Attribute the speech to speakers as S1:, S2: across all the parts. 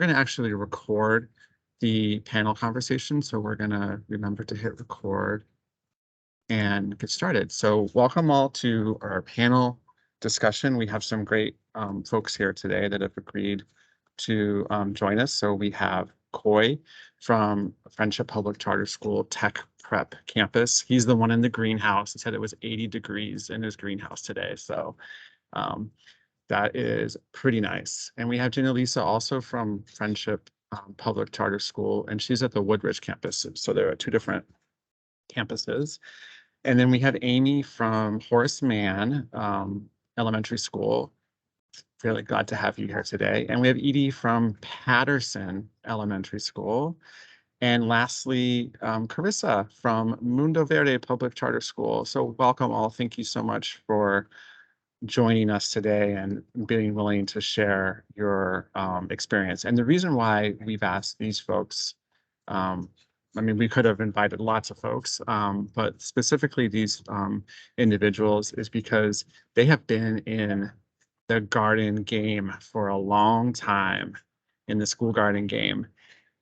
S1: we're going to actually record the panel conversation. So we're going to remember to hit record and get started. So welcome all to our panel discussion. We have some great folks here today that have agreed to join us. So we have Coy from Friendship Public Charter School Tech Prep Campus. He's the one in the greenhouse. He said it was 80 degrees in his greenhouse today. So that is pretty nice. And we have Ginaelisa also from Friendship Public Charter School, and she's at the Woodridge campus. So there are two different campuses. And then we have Amy from Horace Mann Elementary School. Really glad to have you here today. And we have Edie from Patterson Elementary School. And lastly, Carissa from Mundo Verde Public Charter School. So welcome all. Thank you so much for joining us today and being willing to share your experience. And the reason why we've asked these folks, I mean, we could have invited lots of folks, but specifically these individuals is because they have been in the garden game for a long time, in the school garden game.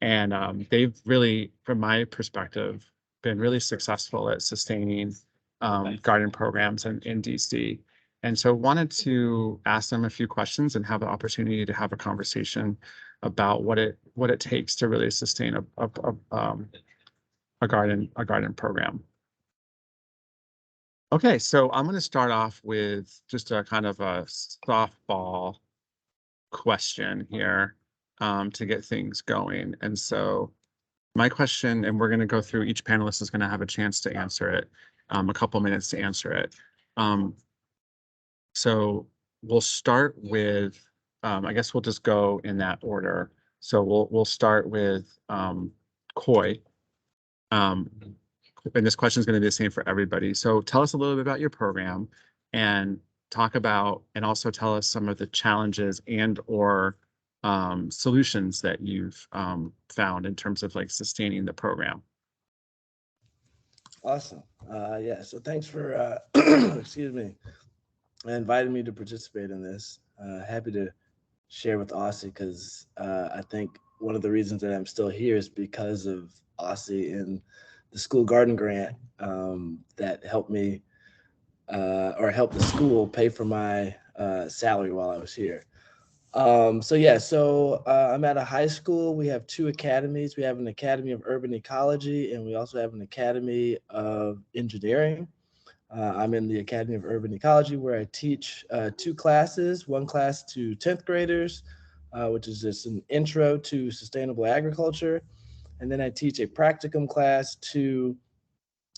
S1: And they've really, from my perspective, been really successful at sustaining garden programs in DC. And so wanted to ask them a few questions and have the opportunity to have a conversation about what it takes to really sustain a garden program. Okay, so I'm going to start off with just a kind of a softball question here to get things going. And so my question, and we're going to go through, each panelist is going to have a chance to answer it, a couple minutes to answer it. So we'll start with, I guess we'll just go in that order. So we'll start with Coy. And this question is going to be the same for everybody. So tell us a little bit about your program and talk about, and also tell us some of the challenges and or solutions that you've found in terms of like sustaining the program.
S2: Awesome. Yeah, so thanks for, excuse me, inviting me to participate in this. Happy to share with OSSE because I think one of the reasons that I'm still here is because of OSSE and the school garden grant that helped me or helped the school pay for my salary while I was here. So I'm at a high school. We have two academies. We have an Academy of Urban Ecology, and we also have an Academy of Engineering. I'm in the Academy of Urban Ecology, where I teach two classes, one class to 10th graders, which is just an intro to sustainable agriculture. And then I teach a practicum class to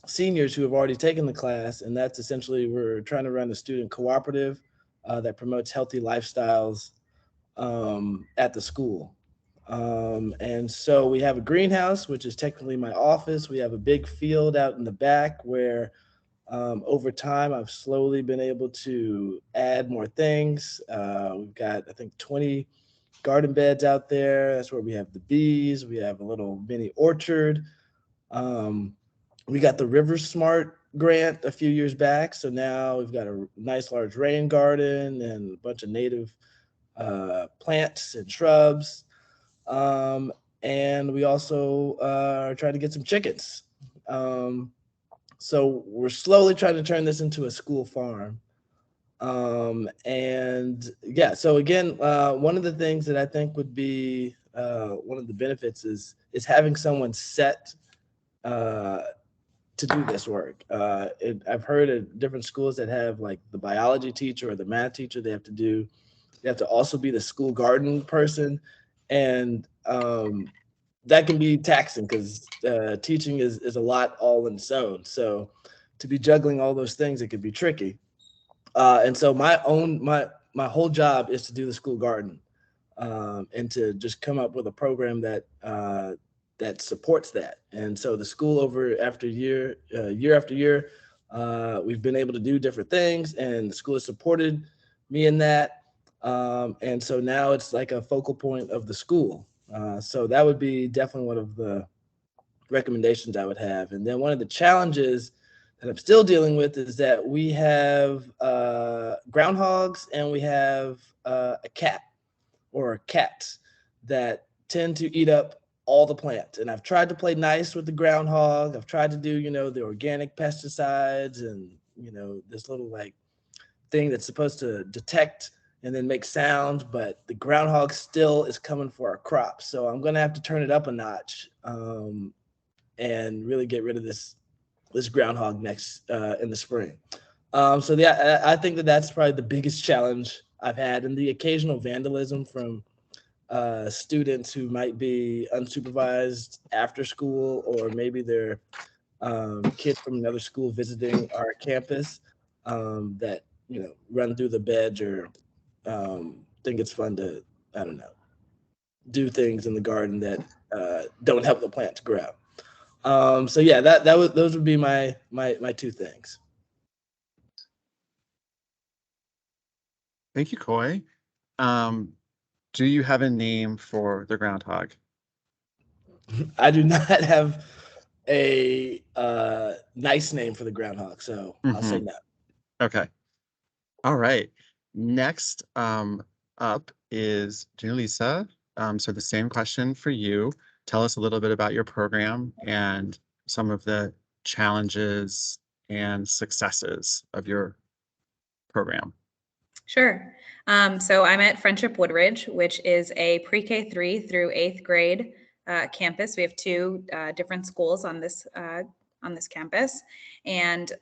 S2: seniors who have already taken the class. And that's essentially, we're trying to run a student cooperative that promotes healthy lifestyles at the school. And so we have a greenhouse, which is technically my office. We have a big field out in the back where over time, I've slowly been able to add more things. We've got, I think, 20 garden beds out there. That's where we have the bees. We have a little mini orchard. We got the River Smart grant a few years back. So now we've got a nice large rain garden and a bunch of native plants and shrubs. And we also are trying to get some chickens. So we're slowly trying to turn this into a school farm. And yeah, so again, one of the things that I think would be one of the benefits is having someone set to do this work. I've heard at different schools that have like the biology teacher or the math teacher, they have to also be the school garden person. And that can be taxing because teaching is a lot all in its own. So to be juggling all those things, it could be tricky. And so my whole job is to do the school garden and to just come up with a program that that supports that. And so the school year after year, we've been able to do different things, and the school has supported me in that. And so now it's like a focal point of the school. So that would be definitely one of the recommendations I would have. And then one of the challenges that I'm still dealing with is that we have groundhogs and we have a cat or cats that tend to eat up all the plants. And I've tried to play nice with the groundhog. I've tried to do, you know, the organic pesticides and, you know, this little like thing that's supposed to detect and then make sounds, but the groundhog still is coming for our crops. So I'm going to have to turn it up a notch and really get rid of this groundhog next in the spring. So yeah, I think that that's probably the biggest challenge I've had, and the occasional vandalism from students who might be unsupervised after school, or maybe they're kids from another school visiting our campus that, you know, run through the beds or think it's fun to, I don't know, do things in the garden that don't help the plants grow. So yeah, those would be my two things.
S1: Thank you, Coy. Do you have a name for the groundhog?
S2: I do not have a nice name for the groundhog, so I'll say no.
S1: Okay. All right. Next up is Ginaelisa. So the same question for you. Tell us a little bit about your program and some of the challenges and successes of your program.
S3: Sure. So I'm at Friendship Woodridge, which is a pre-K 3 through 8th grade campus. We have two different schools on this campus, and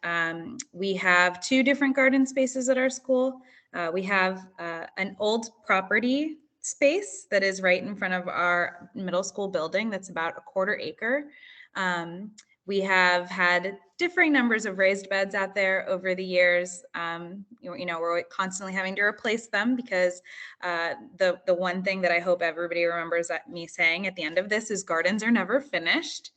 S3: we have two different garden spaces at our school. We have an old property space that is right in front of our middle school building that's about a 1/4 acre. We have had differing numbers of raised beds out there over the years. You know, we're constantly having to replace them because the one thing that I hope everybody remembers me saying at the end of this is gardens are never finished.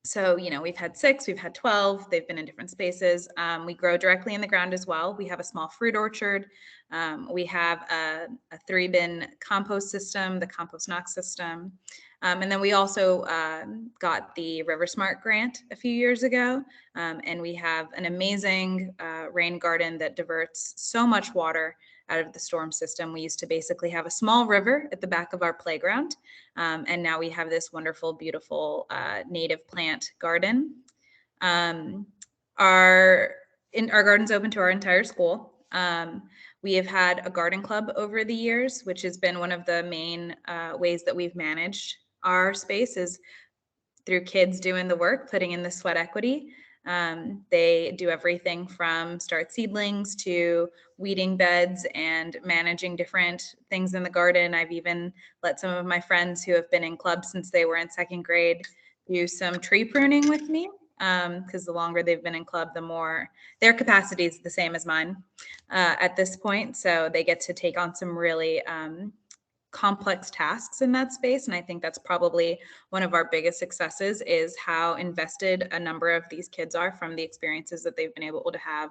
S3: So, you know, we've had 6, we've had 12, they've been in different spaces. We grow directly in the ground as well. We have a small fruit orchard. We have a 3-bin compost system, the Compost Knox system. And then we also got the River Smart grant a few years ago. And we have an amazing rain garden that diverts so much water out of the storm system. We used to basically have a small river at the back of our playground. And now we have this wonderful, beautiful native plant garden. Our garden's open to our entire school. We have had a garden club over the years, which has been one of the main ways that we've managed our space is through kids doing the work, putting in the sweat equity. They do everything from start seedlings to weeding beds and managing different things in the garden. I've even let some of my friends who have been in club since they were in 2nd grade do some tree pruning with me, because the longer they've been in club, the more their capacity is the same as mine at this point. So they get to take on some really complex tasks in that space. And I think that's probably one of our biggest successes is how invested a number of these kids are from the experiences that they've been able to have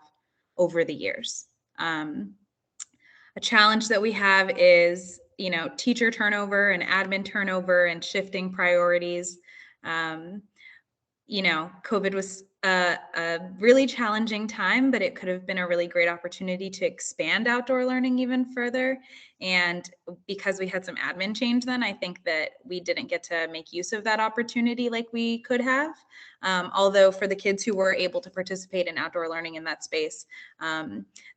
S3: over the years. A challenge that we have is, you know, teacher turnover and admin turnover and shifting priorities. You know, COVID was a really challenging time, but it could have been a really great opportunity to expand outdoor learning even further. And because we had some admin change then, I think that we didn't get to make use of that opportunity like we could have. Although for the kids who were able to participate in outdoor learning in that space,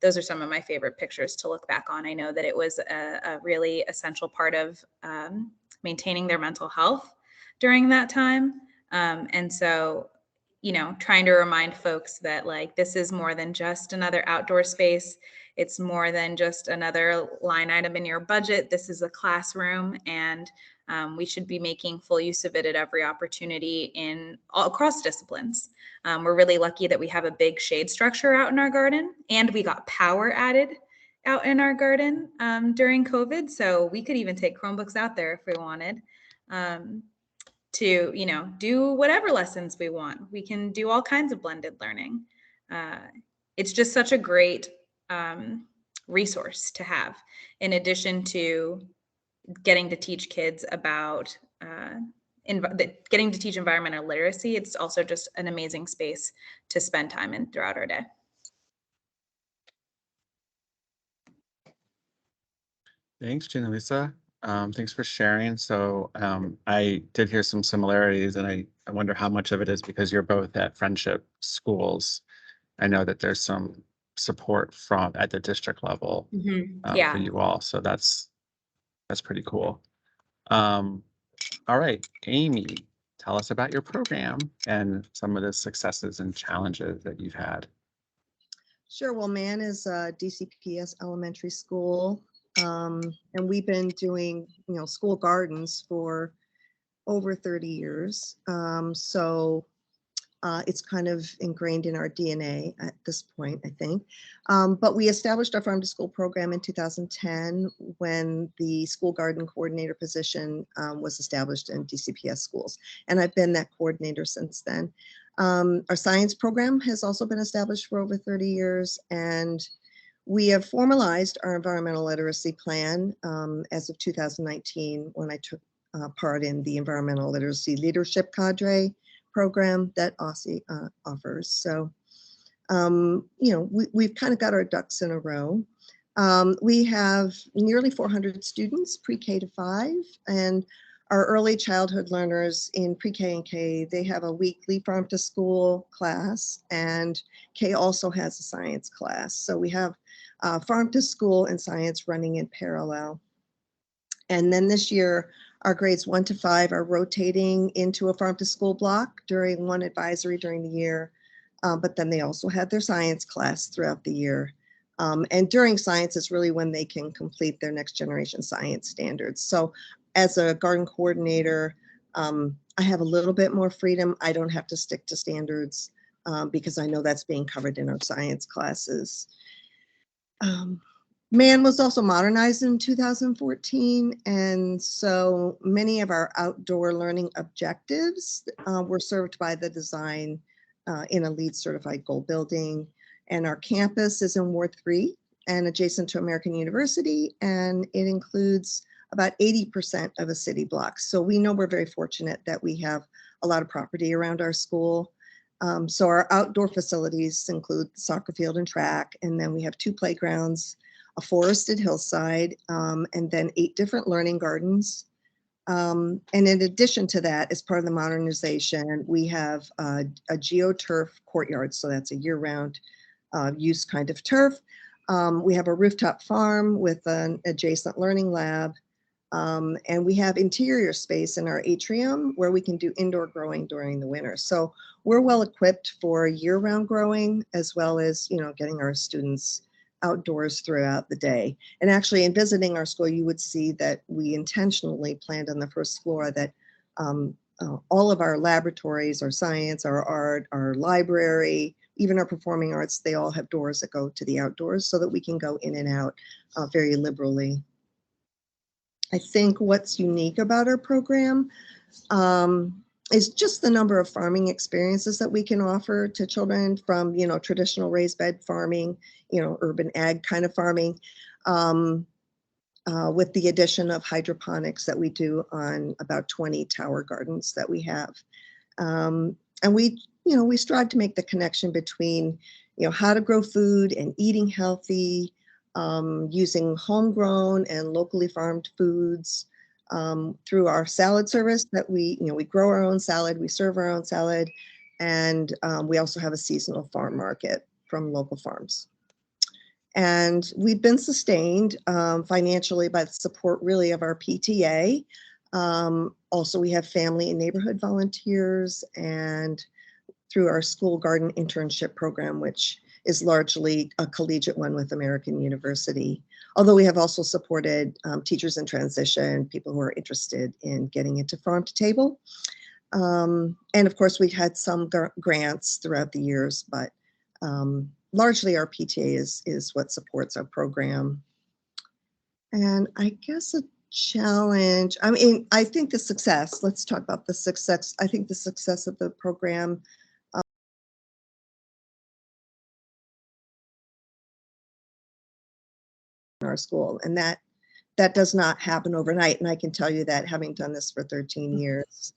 S3: those are some of my favorite pictures to look back on. I know that it was a really essential part of maintaining their mental health during that time. And so, you know, trying to remind folks that like, this is more than just another outdoor space. It's more than just another line item in your budget. This is a classroom, and we should be making full use of it at every opportunity across disciplines. We're really lucky that we have a big shade structure out in our garden, and we got power added out in our garden during COVID. So we could even take Chromebooks out there if we wanted. To, you know, do whatever lessons we want. We can do all kinds of blended learning. It's just such a great resource to have, in addition to getting to teach kids about getting to teach environmental literacy. It's also just an amazing space to spend time in throughout our day.
S1: Thanks, Ginaelisa. Thanks for sharing. So I did hear some similarities, and I wonder how much of it is because you're both at Friendship schools. I know that there's some support from at the district level for
S3: Yeah.
S1: you all. So that's pretty cool. All right, Amy, tell us about your program and some of the successes and challenges that you've had.
S4: Sure. Well, Mann is a DCPS elementary school, and we've been doing, school gardens for over 30 years. It's kind of ingrained in our DNA at this point, I think. But we established our farm to school program in 2010 when the school garden coordinator position was established in DCPS schools. And I've been that coordinator since then. Our science program has also been established for over 30 years, and we have formalized our environmental literacy plan as of 2019 when I took part in the environmental literacy leadership cadre program that OSSE offers. So, we've kind of got our ducks in a row. We have nearly 400 students pre-K to 5, and our early childhood learners in pre-K and K, they have a weekly farm to school class, and K also has a science class. So we have farm to school and science running in parallel. And then this year, our grades 1 to 5 are rotating into a farm to school block during one advisory during the year. But then they also have their science class throughout the year. And during science is really when they can complete their next generation science standards. So as a garden coordinator, I have a little bit more freedom. I don't have to stick to standards because I know that's being covered in our science classes. Mann was also modernized in 2014, and so many of our outdoor learning objectives were served by the design in a LEED certified gold building. And our campus is in Ward 3 and adjacent to American University, and it includes about 80% of a city block. So we know we're very fortunate that we have a lot of property around our school. So our outdoor facilities include the soccer field and track, and then we have 2 playgrounds, a forested hillside, and then 8 different learning gardens. And in addition to that, as part of the modernization, we have a geoturf courtyard. So that's a year-round use kind of turf. We have a rooftop farm with an adjacent learning lab. And we have interior space in our atrium where we can do indoor growing during the winter. So we're well equipped for year-round growing, as well as, getting our students outdoors throughout the day. And actually, in visiting our school, you would see that we intentionally planned on the first floor that all of our laboratories, our science, our art, our library, even our performing arts, they all have doors that go to the outdoors so that we can go in and out very liberally. I think what's unique about our program is just the number of farming experiences that we can offer to children, from, traditional raised bed farming, urban ag kind of farming, with the addition of hydroponics that we do on about 20 tower gardens that we have. And we strive to make the connection between, how to grow food and eating healthy, using homegrown and locally farmed foods, through our salad service that we grow our own salad, we serve our own salad, and we also have a seasonal farm market from local farms. And we've been sustained financially by the support really of our PTA. Also, we have family and neighborhood volunteers, and through our school garden internship program, which is largely a collegiate one with American University. Although we have also supported teachers in transition, people who are interested in getting into farm to table. And of course, we've had some grants throughout the years, but largely our PTA is what supports our program. And I guess a challenge, I think the success, let's talk about the success. I think the success of the program our school, and that does not happen overnight, and I can tell you that, having done this for 13 years.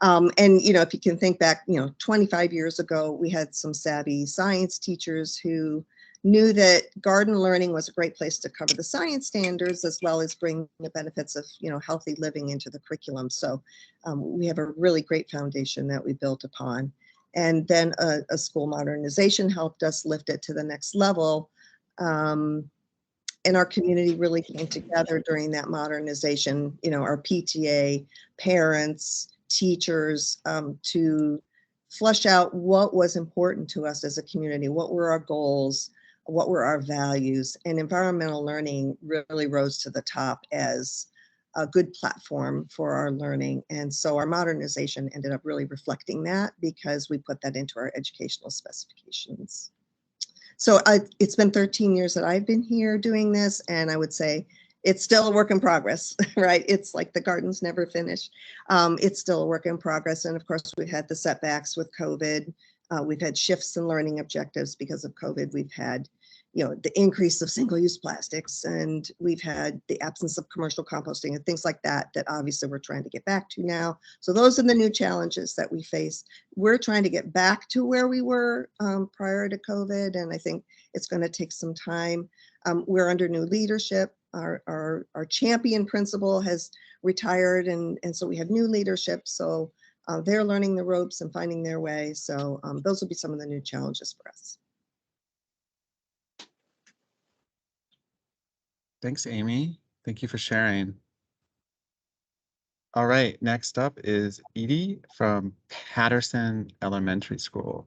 S4: And if you can think back 25 years ago, we had some savvy science teachers who knew that garden learning was a great place to cover the science standards as well as bring the benefits of, healthy living into the curriculum. So we have a really great foundation that we built upon. And then a school modernization helped us lift it to the next level. And our community really came together during that modernization, our PTA, parents, teachers, to flesh out what was important to us as a community, what were our goals, what were our values, and environmental learning really rose to the top as a good platform for our learning. And so our modernization ended up really reflecting that because we put that into our educational specifications. So it's been 13 years that I've been here doing this, and I would say it's still a work in progress, right? It's like the garden's never finished. It's still a work in progress. And of course, we've had the setbacks with COVID. We've had shifts in learning objectives because of COVID. We've had, the increase of single-use plastics, and we've had the absence of commercial composting and things like that, that obviously we're trying to get back to now. So those are the new challenges that we face. We're trying to get back to where we were prior to COVID, and I think it's going to take some time. We're under new leadership. Our champion principal has retired, and so we have new leadership. So they're learning the ropes and finding their way. So those will be some of the new challenges for us.
S1: Thanks, Amy. Thank you for sharing. All right, next up is Edie from Patterson Elementary School.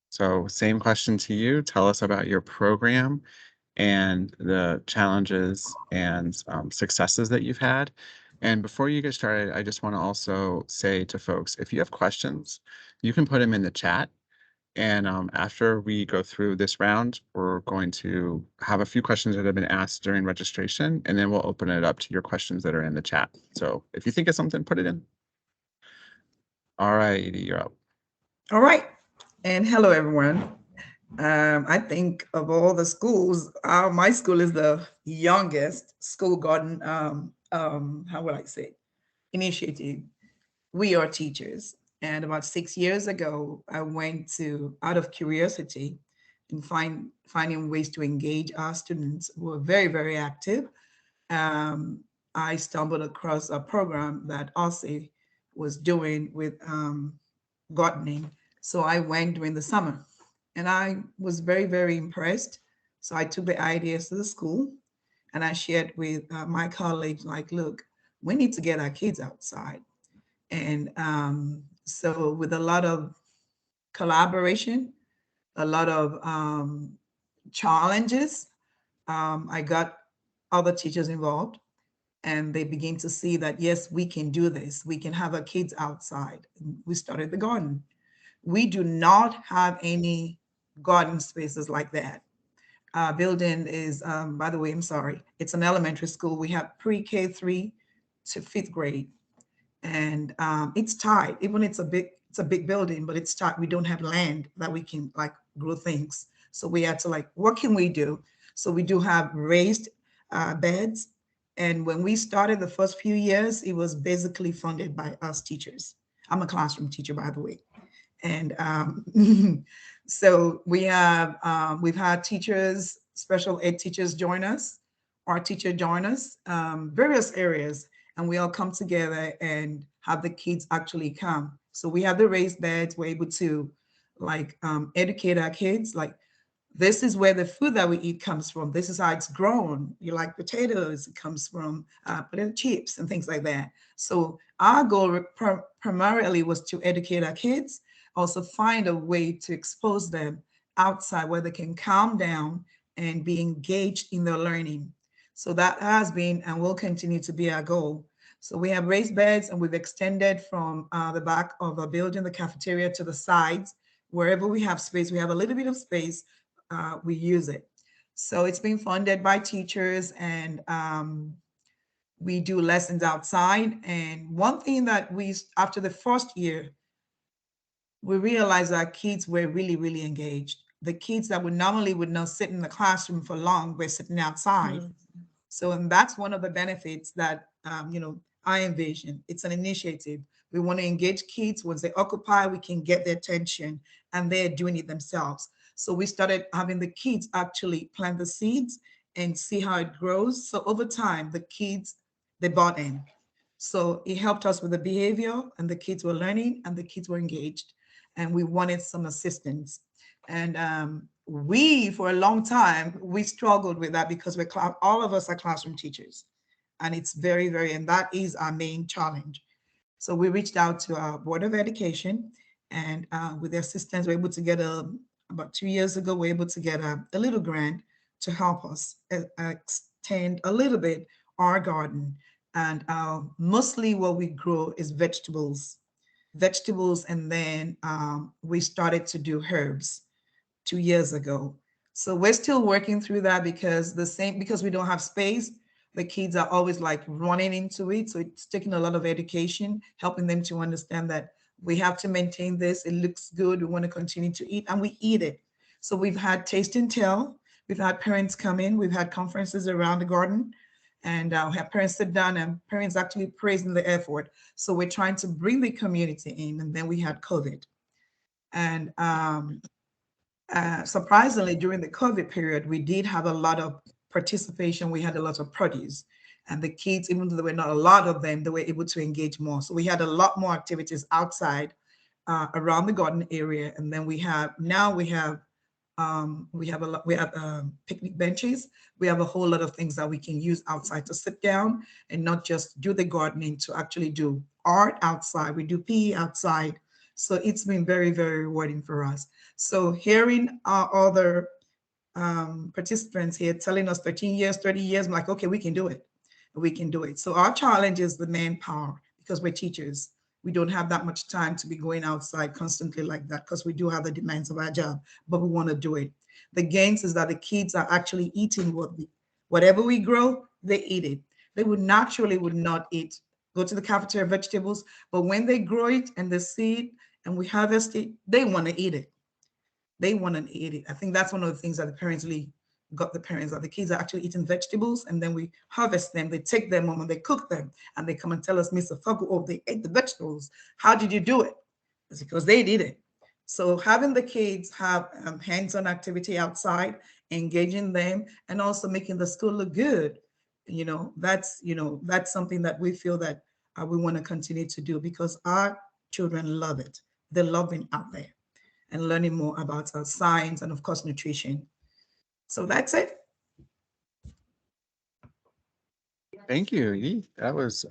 S1: So same question to you. Tell us about your program and the challenges and successes that you've had. And before you get started, I just want to also say to folks, if you have questions, you can put them in the chat. And after we go through this round, we're going to have a few questions that have been asked during registration, and then we'll open it up to your questions that are in the chat. So if you think of something, put it in. All right, Edie, you're up.
S5: All right. And hello, everyone. I think of all the schools, my school is the youngest school garden, how would I say, initiative. We are teachers. And about 6 years ago, I went to, out of curiosity, and finding ways to engage our students who are very, very active. I stumbled across a program that OSSE was doing with gardening. So I went during the summer, and I was very, very impressed. So I took the ideas to the school, and I shared with my colleagues, like, look, we need to get our kids outside. And so with a lot of collaboration, a lot of challenges, I got other teachers involved, and they begin to see that, yes, we can do this. We can have our kids outside. We started the garden. We do not have any garden spaces like that. Our building is, by the way, I'm sorry, it's an elementary school. We have pre-K 3 to 5th grade. And it's tight. Even it's a big building, but it's tight. We don't have land that we can like grow things. So we had to like, what can we do? So we do have raised beds. And when we started the first few years, it was basically funded by us teachers. I'm a classroom teacher, by the way. And so we have, we've had teachers, special ed teachers join us, our teacher join us, various areas. And we all come together and have the kids actually come. So we have the raised beds. We're able to like educate our kids. Like, this is where the food that we eat comes from. This is how it's grown. You like potatoes, it comes from potato chips and things like that. So our goal primarily was to educate our kids, also find a way to expose them outside where they can calm down and be engaged in their learning. So that has been and will continue to be our goal. So we have raised beds, and we've extended from the back of the building, the cafeteria, to the sides. Wherever we have space, we have a little bit of space, we use it. So it's been funded by teachers, and we do lessons outside. And one thing that after the first year, we realized that kids were really, really engaged. The kids that would not sit in the classroom for long were sitting outside. Mm-hmm. So, and that's one of the benefits that, I envision. It's an initiative. We want to engage kids. Once they occupy, we can get their attention, and they're doing it themselves. So we started having the kids actually plant the seeds and see how it grows. So over time, the kids, they bought in. So it helped us with the behavior, and the kids were learning and the kids were engaged, and we wanted some assistance. And we, for a long time, we struggled with that because all of us are classroom teachers, and it's very, very, and that is our main challenge. So we reached out to our Board of Education, and with their assistance, we're able to get about 2 years ago, we're able to get a little grant to help us extend a little bit our garden. And mostly what we grow is vegetables, and then we started to do herbs 2 years ago. So we're still working through that because we don't have space, the kids are always like running into it. So it's taking a lot of education, helping them to understand that we have to maintain this. It looks good. We want to continue to eat, and we eat it. So we've had taste and tell. We've had parents come in. We've had conferences around the garden, and we have parents sit down, and parents actually praising the effort. So we're trying to bring the community in. And then we had COVID. And surprisingly, during the COVID period, we did have a lot of participation. We had a lot of produce, and the kids, even though there were not a lot of them, they were able to engage more. So we had a lot more activities outside around the garden area. And then we have picnic benches. We have a whole lot of things that we can use outside to sit down and not just do the gardening, to actually do art outside. We do PE outside. So it's been very, very rewarding for us. So hearing our other participants here telling us 13 years, 30 years, I'm like, okay, we can do it. We can do it. So our challenge is the manpower, because we're teachers. We don't have that much time to be going outside constantly like that, because we do have the demands of our job, but we want to do it. The gains is that the kids are actually eating whatever we grow, they eat it. They would not eat, go to the cafeteria vegetables, but when they grow it and they see it and we harvest it, they want to eat it. They want to eat it. I think that's one of the things that the parents really got the parents, that the kids are actually eating vegetables, and then we harvest them. They take them home and they cook them, and they come and tell us, Mr. Ofogu, oh, they ate the vegetables. How did you do it? It's because they did it. So having the kids have hands-on activity outside, engaging them, and also making the school look good, that's something that we feel that we want to continue to do, because our children love it. They love being out there and learning more about science and, of course, nutrition. So that's it.
S1: Thank you. Yee. That was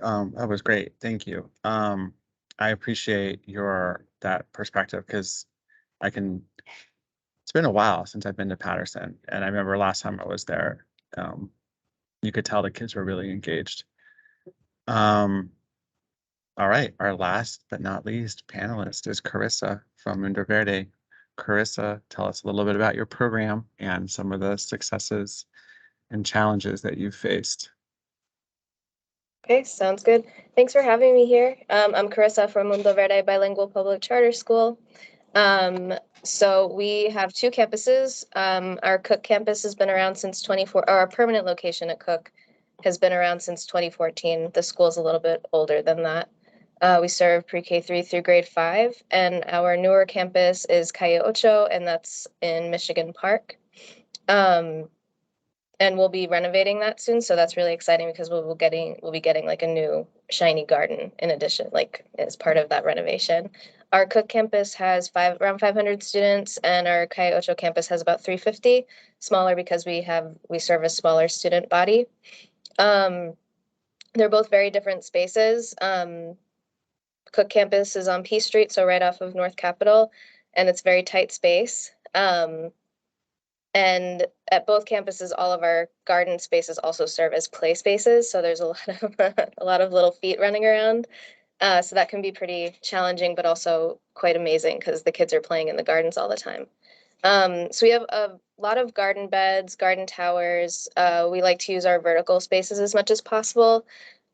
S1: great. Thank you. I appreciate that perspective, because it's been a while since I've been to Patterson, and I remember last time I was there, you could tell the kids were really engaged. All right, our last but not least panelist is Carissa from Mundo Verde. Carissa, tell us a little bit about your program and some of the successes and challenges that you've faced.
S6: Okay, sounds good. Thanks for having me here. I'm Carissa from Mundo Verde Bilingual Public Charter School. So we have 2 campuses. Our Cook campus has been around since our permanent location at Cook has been around since 2014. The school's a little bit older than that. We serve pre-K 3 through grade 5, and our newer campus is Calle Ocho, and that's in Michigan Park. And we'll be renovating that soon, so that's really exciting, because we'll be getting like a new shiny garden in addition, like as part of that renovation. Our Cook campus has around 500 students, and our Calle Ocho campus has about 350. Smaller because we serve a smaller student body. They're both very different spaces. Cook campus is on P Street, so right off of North Capitol, and it's very tight space. And at both campuses, all of our garden spaces also serve as play spaces. So there's a lot of little feet running around. So that can be pretty challenging, but also quite amazing, because the kids are playing in the gardens all the time. So we have a lot of garden beds, garden towers. We like to use our vertical spaces as much as possible.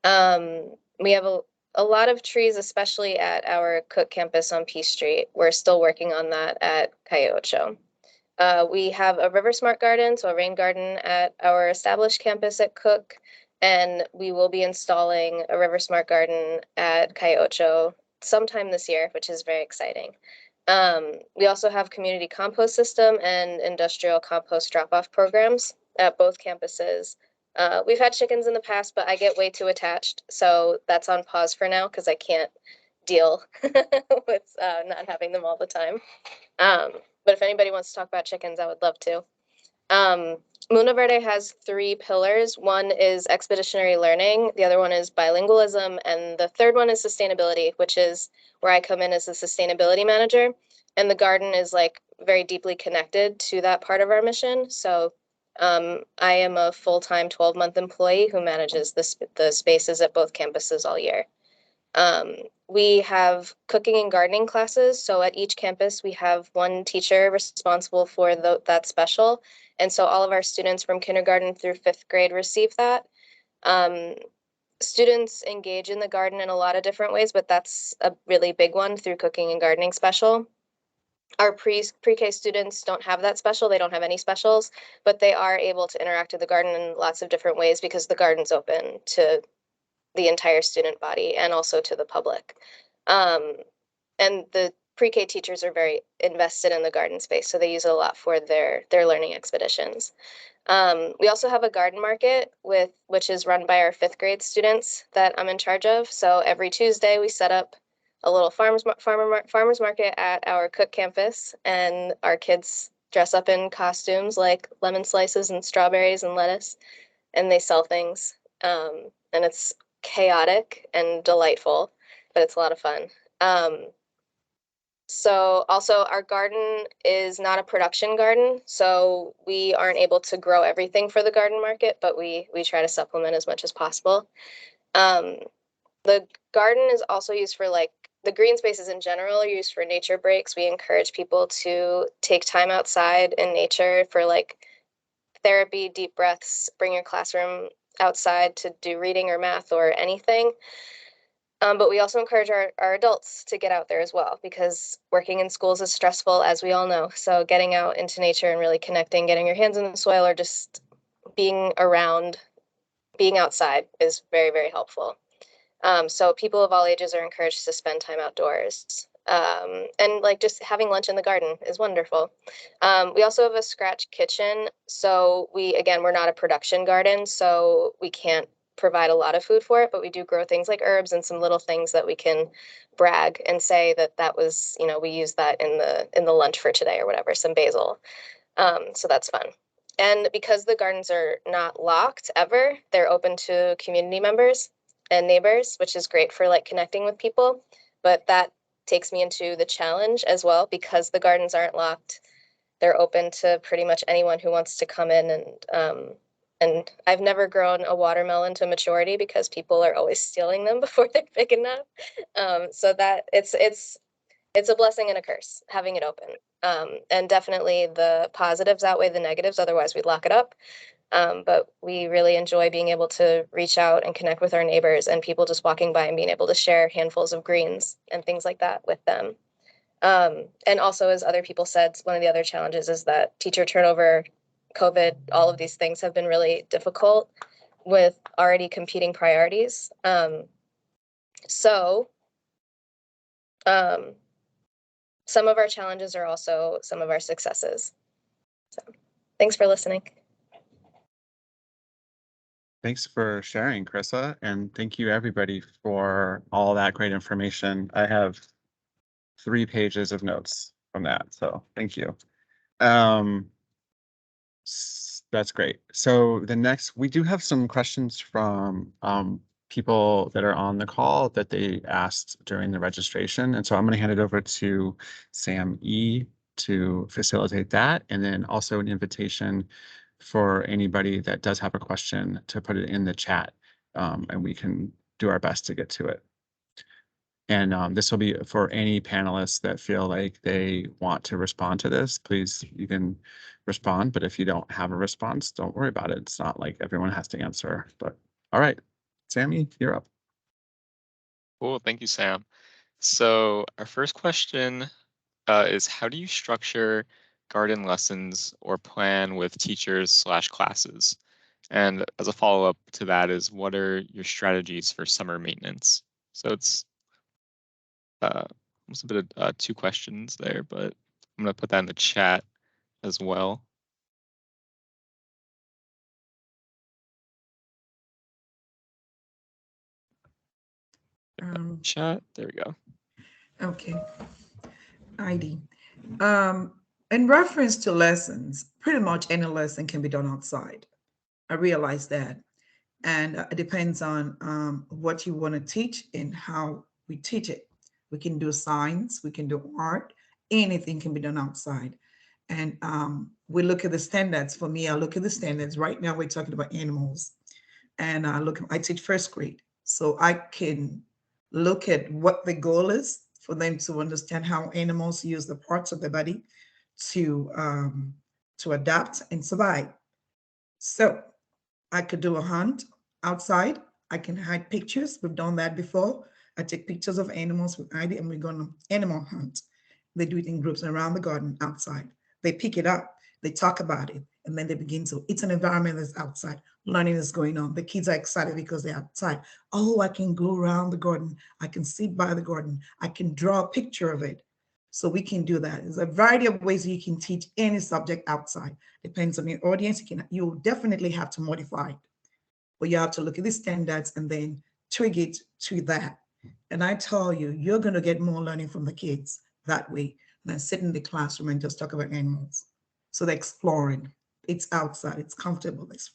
S6: We have a lot of trees, especially at our Cook campus on P Street. We're still working on that at Calle Ocho. We have a River Smart garden, so a rain garden at our established campus at Cook, and we will be installing a River Smart garden at Calle Ocho sometime this year, which is very exciting. We also have community compost system and industrial compost drop-off programs at both campuses. We've had chickens in the past, but I get way too attached. So that's on pause for now because I can't deal with not having them all the time. But if anybody wants to talk about chickens, I would love to. Mundo Verde has 3 pillars. One is expeditionary learning, the other one is bilingualism, and the third one is sustainability, which is where I come in as the sustainability manager. And the garden is like very deeply connected to that part of our mission. So I am a full-time 12-month employee who manages the spaces at both campuses all year. We have cooking and gardening classes. So at each campus, we have one teacher responsible for that special. And so all of our students from kindergarten through 5th grade receive that. Students engage in the garden in a lot of different ways, but that's a really big one through cooking and gardening special. Our pre-K students don't have that special. They don't have any specials, but they are able to interact with the garden in lots of different ways because the garden's open to the entire student body and also to the public. And the pre-K teachers are very invested in the garden space, so they use it a lot for their learning expeditions. We also have a garden market which is run by our 5th grade students that I'm in charge of. So every Tuesday we set up a little farmers market at our Cook campus, and our kids dress up in costumes like lemon slices and strawberries and lettuce, and they sell things. And it's chaotic and delightful, but it's a lot of fun. So also our garden is not a production garden, so we aren't able to grow everything for the garden market, but we try to supplement as much as possible. The garden is also used for like the green spaces in general are used for nature breaks. We encourage people to take time outside in nature for like therapy, deep breaths, bring your classroom outside to do reading or math or anything. But we also encourage our adults to get out there as well, because working in schools is stressful, as we all know. So getting out into nature and really connecting, getting your hands in the soil, or just being around, being outside is very, very helpful. So people of all ages are encouraged to spend time outdoors. And like just having lunch in the garden is wonderful. We also have a scratch kitchen. So we're not a production garden, so we can't provide a lot of food for it, but we do grow things like herbs and some little things that we can brag and say that was, we used that in the lunch for today or whatever, some basil. So that's fun. And because the gardens are not locked ever, they're open to community members and neighbors, which is great for like connecting with people. But that takes me into the challenge as well, because the gardens aren't locked. They're open to pretty much anyone who wants to come in, and I've never grown a watermelon to maturity because people are always stealing them before they're big enough. So that it's a blessing and a curse having it open. And definitely the positives outweigh the negatives, otherwise we'd lock it up. But we really enjoy being able to reach out and connect with our neighbors and people just walking by and being able to share handfuls of greens and things like that with them. And also, as other people said, one of the other challenges is that teacher turnover, COVID, all of these things have been really difficult with already competing priorities. Some of our challenges are also some of our successes. So thanks for listening.
S1: Thanks for sharing, Carissa, and thank you everybody for all that great information. I have 3 pages of notes from that, so thank you. That's great. So the next, we do have some questions from people that are on the call that they asked during the registration, and so I'm going to hand it over to Sam E to facilitate that, and then also an invitation for anybody that does have a question to put it in the chat, and we can do our best to get to it. And this will be for any panelists that feel like they want to respond to this. Please, you can respond, but if you don't have a response, don't worry about it. It's not like everyone has to answer, but all right, Sammy, you're up.
S7: Cool, thank you, Sam. So our first question is, how do you structure garden lessons or plan with teachers/classes? And as a follow-up to that is, what are your strategies for summer maintenance? So it's almost a bit of 2 questions there, but I'm gonna put that in the chat as well. Chat, there we go.
S5: Okay. ID. In reference to lessons, pretty much any lesson can be done outside. I realize that. And it depends on what you want to teach and how we teach it. We can do science, we can do art, anything can be done outside. And we look at the standards. For me, I look at the standards. Right now, we're talking about animals. And I teach first grade. So I can look at what the goal is for them to understand how animals use the parts of the body to adapt and survive. So I could do a hunt outside. I can hide pictures. We've done that before. I take pictures of animals with ID and we're going to animal hunt. They do it in groups around the garden outside. They pick it up, they talk about it, and then they begin to, it's an environment that's outside. Learning is going on. The kids are excited because they're outside. Oh, I can go around the garden. I can sit by the garden. I can draw a picture of it. So we can do that. There's a variety of ways you can teach any subject outside. Depends on your audience. You definitely have to modify it, but you have to look at the standards and then twig it to that. And I tell you, you're going to get more learning from the kids that way than sit in the classroom and just talk about animals. So they're exploring. It's outside. It's comfortable. It's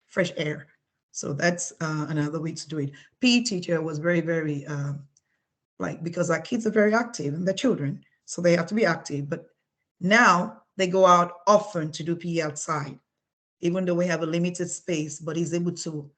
S5: fresh air. So that's another way to do it. PE teacher was very, very because our kids are very active and they're children, so they have to be active. But now they go out often to do PE outside, even though we have a limited space, but he's able to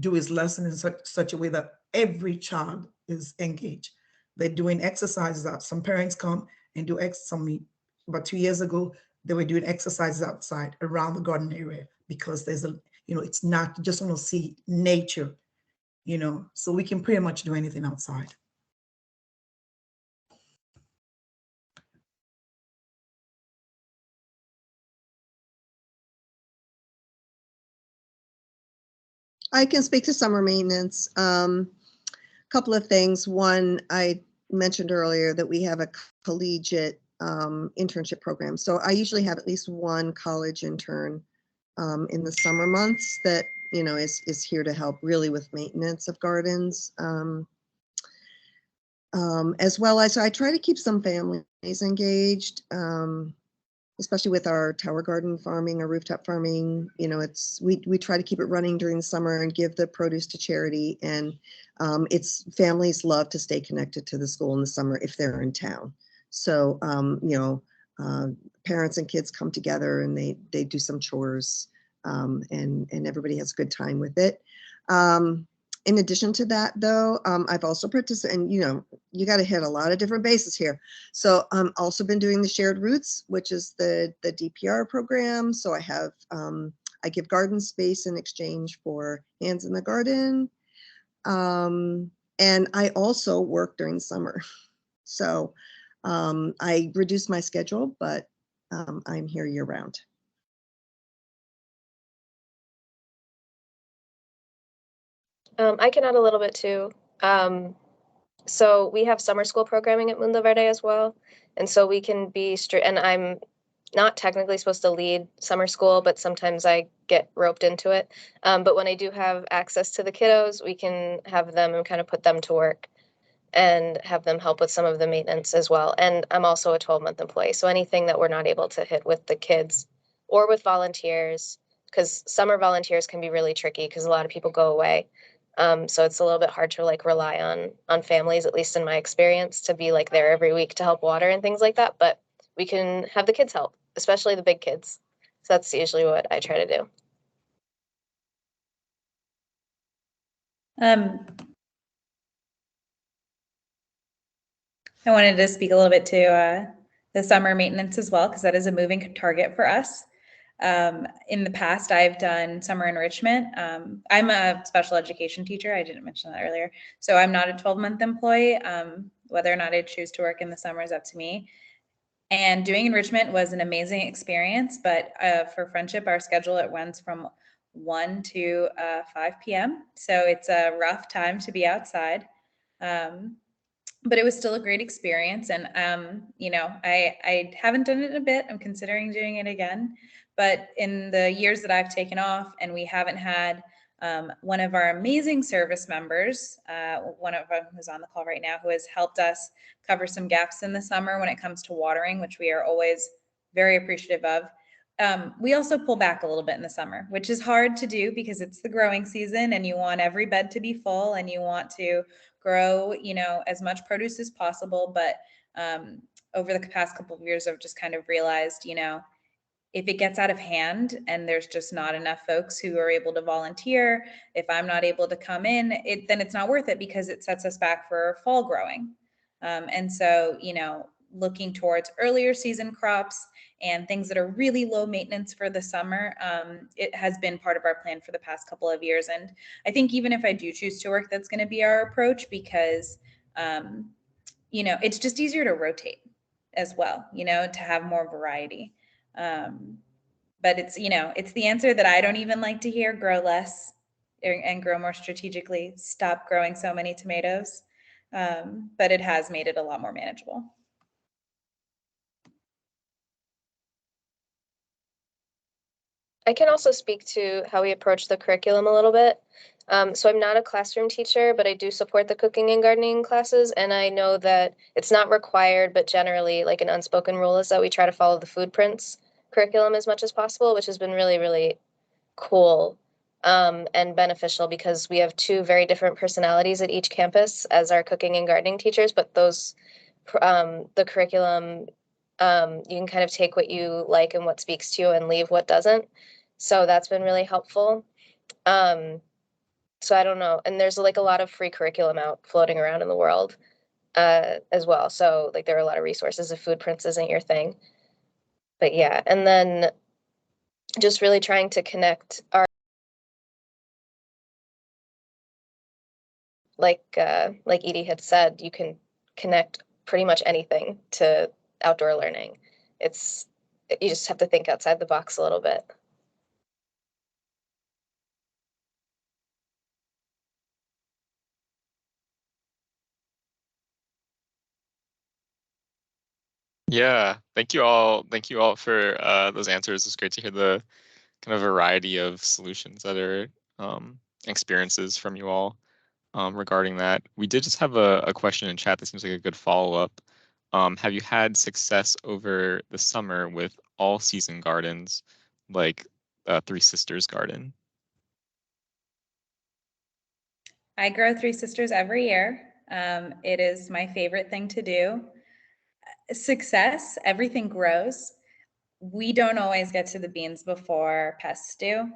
S5: do his lesson in such a way that every child is engaged. They're doing exercises out. Some parents come and do about 2 years ago, they were doing exercises outside around the garden area because there's it's not just want to see nature, so we can pretty much do anything outside.
S4: I can speak to summer maintenance. Couple of things. One, I mentioned earlier that we have a collegiate internship program. So I usually have at least one college intern in the summer months that is here to help really with maintenance of gardens. As well as I try to keep some families engaged, especially with our tower garden farming or rooftop farming. We try to keep it running during the summer and give the produce to charity. And it's families love to stay connected to the school in the summer if they're in town. So parents and kids come together and they do some chores, and everybody has a good time with it. In addition to that, though, I've also participated, and you got to hit a lot of different bases here. So I've also been doing the Shared Roots, which is the DPR program. So I have I give garden space in exchange for hands in the garden, and I also work during summer. So I reduced my schedule, but I'm here year round.
S6: I can add a little bit too. So we have summer school programming at Mundo Verde as well. And so we can be and I'm not technically supposed to lead summer school, but sometimes I get roped into it. But when I do have access to the kiddos, we can have them and kind of put them to work and have them help with some of the maintenance as well. And I'm also a 12-month employee. So anything that we're not able to hit with the kids or with volunteers, because summer volunteers can be really tricky because a lot of people go away. So it's a little bit hard to rely on families, at least in my experience, to be there every week to help water and things like that. But we can have the kids help, especially the big kids. So that's usually what I try to do.
S3: I wanted to speak a little bit to the summer maintenance as well, because that is a moving target for us. In the past, I've done summer enrichment. I'm a special education teacher. I didn't mention that earlier. So I'm not a 12-month employee. Whether or not I choose to work in the summer is up to me. And doing enrichment was an amazing experience. But for Friendship, our schedule, it runs from 1 to 5 p.m. So it's a rough time to be outside. but it was still a great experience. And, you know, I haven't done it in a bit. I'm considering doing it again. But in the years that I've taken off and we haven't had one of our amazing service members, one of them who's on the call right now, who has helped us cover some gaps in the summer when it comes to watering, which we are always very appreciative of. We also pull back a little bit in the summer, which is hard to do because it's the growing season and you want every bed to be full and you want to grow, you know, as much produce as possible. But over the past couple of years, I've just kind of realized, you know, if it gets out of hand and there's just not enough folks who are able to volunteer, if I'm not able to come in, then it's not worth it because it sets us back for fall growing. And so, you know, looking towards earlier season crops and things that are really low maintenance for the summer, it has been part of our plan for the past couple of years. And I think even if I do choose to work, that's going to be our approach because, you know, it's just easier to rotate as well, you know, to have more variety. But it's, you know, it's the answer that I don't even like to hear: grow less and grow more strategically, stop growing so many tomatoes. But it has made it a lot more manageable.
S6: I can also speak to how we approach the curriculum a little bit. So I'm not a classroom teacher, but I do support the cooking and gardening classes. And I know that it's not required, but generally like an unspoken rule is that we try to follow the food prints curriculum as much as possible, which has been really, really cool and beneficial because we have two very different personalities at each campus as our cooking and gardening teachers, but those, the curriculum, you can kind of take what you like and what speaks to you and leave what doesn't. So that's been really helpful. So I don't know. And there's like a lot of free curriculum out floating around in the world as well. So like there are a lot of resources if food prints isn't your thing. But yeah, and then just really trying to connect our like Edie had said, you can connect pretty much anything to outdoor learning. You just have to think outside the box a little bit.
S7: Yeah, thank you all. Thank you all for those answers. It's great to hear the kind of variety of solutions that are experiences from you all regarding that. We did just have a question in chat that seems like a good follow-up. Have you had success over the summer with all season gardens like Three Sisters Garden?
S3: I grow Three Sisters every year. It is my favorite thing to do. Success, everything grows. We don't always get to the beans before pests do.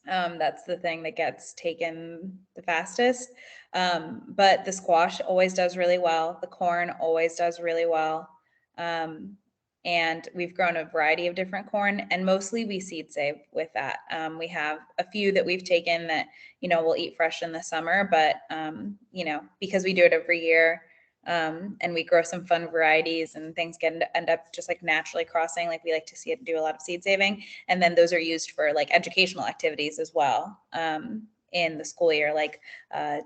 S3: That's the thing that gets taken the fastest. But the squash always does really well. The corn always does really well. And we've grown a variety of different corn, and mostly we seed save with that. We have a few that we've taken that, you know, we'll eat fresh in the summer, but, you know, because we do it every year, and we grow some fun varieties and things end up just like naturally crossing. Like we like to see it do a lot of seed saving. And then those are used for like educational activities as well in the school year, like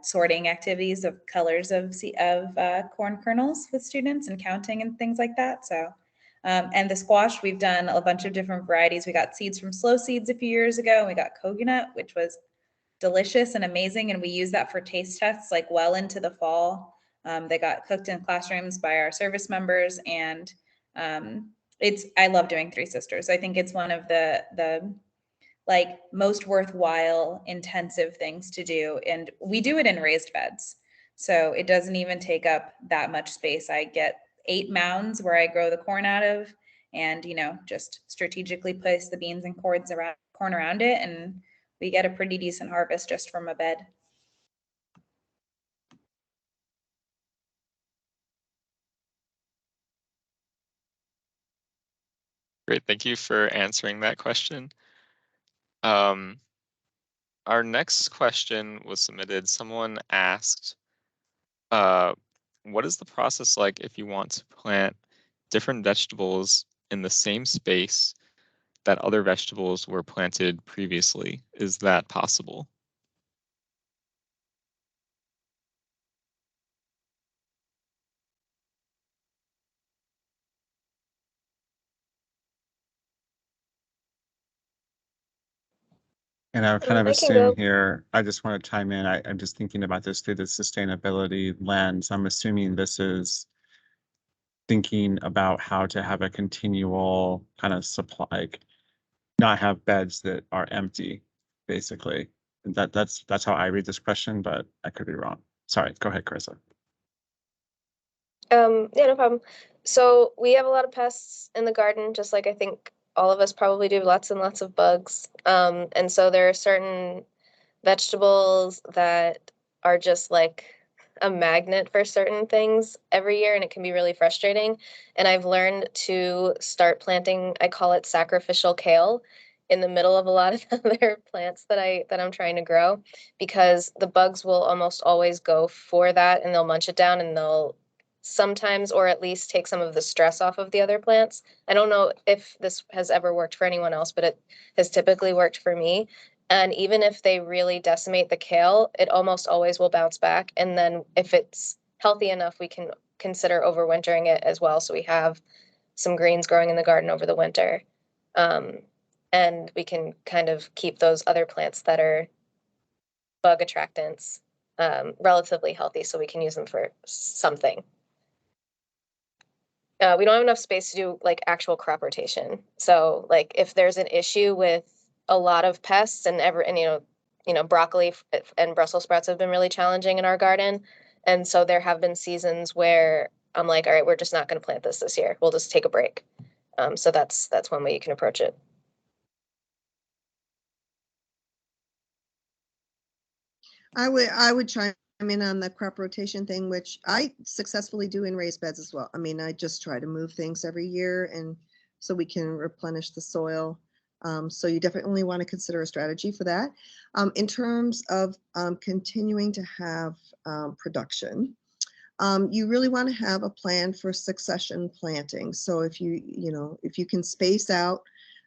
S3: sorting activities of colors of corn kernels with students and counting and things like that. So, and the squash, we've done a bunch of different varieties. We got seeds from Slow Seeds a few years ago, and we got coconut, which was delicious and amazing. And we use that for taste tests like well into the fall. They got cooked in classrooms by our service members, and I love doing Three Sisters. I think it's one of the like most worthwhile intensive things to do, and we do it in raised beds, so it doesn't even take up that much space. I get 8 mounds where I grow the corn out of, and you know, just strategically place the beans and corn around it, and we get a pretty decent harvest just from a bed.
S7: Great, thank you for answering that question. Our next question was submitted. Someone asked, what is the process like if you want to plant different vegetables in the same space that other vegetables were planted previously? Is that possible?
S1: And I kind of
S6: I can
S1: assume
S6: go.
S1: here, I just want to chime in. I'm just thinking about this through the sustainability lens. I'm assuming this is thinking about how to have a continual kind of supply, like not have beds that are empty, basically. That's how I read this question, but I could be wrong. Sorry, go ahead, Carissa.
S6: Yeah, no problem. So we have a lot of pests in the garden, just like I think all of us probably do, lots and lots of bugs. And so there are certain vegetables that are just like a magnet for certain things every year, and it can be really frustrating. And I've learned to start planting, I call it sacrificial kale, in the middle of a lot of other plants that I'm trying to grow, because the bugs will almost always go for that and they'll munch it down, and they'll sometimes, or at least take some of the stress off of the other plants. I don't know if this has ever worked for anyone else, but it has typically worked for me. And even if they really decimate the kale, it almost always will bounce back. And then if it's healthy enough, we can consider overwintering it as well. So we have some greens growing in the garden over the winter. And we can kind of keep those other plants that are bug attractants relatively healthy, so we can use them for something. We don't have enough space to do like actual crop rotation. So like if there's an issue with a lot of pests and broccoli and Brussels sprouts have been really challenging in our garden. And so there have been seasons where I'm like, all right, we're just not going to plant this year. We'll just take a break. So that's one way you can approach it.
S4: I would chime in on the crop rotation thing, which I successfully do in raised beds as well. I mean, I just try to move things every year, and so we can replenish the soil. So you definitely want to consider a strategy for that. In terms of continuing to have production, you really want to have a plan for succession planting. So if you can space out